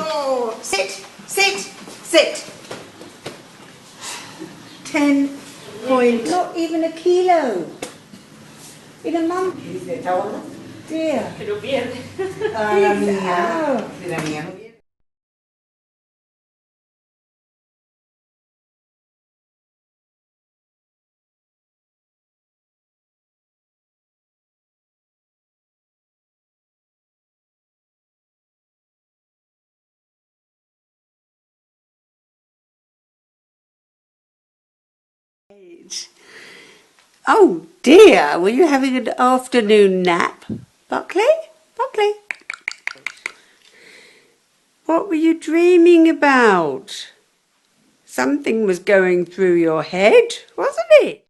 Oh, sit, sit, sit. 10 point, not even a kilo. In a month. Dear. Que lo pierde. La mía. La mía no viene. Oh dear, were you having an afternoon nap? Barclay? Barclay? What were you dreaming about? Something was going through your head, wasn't it?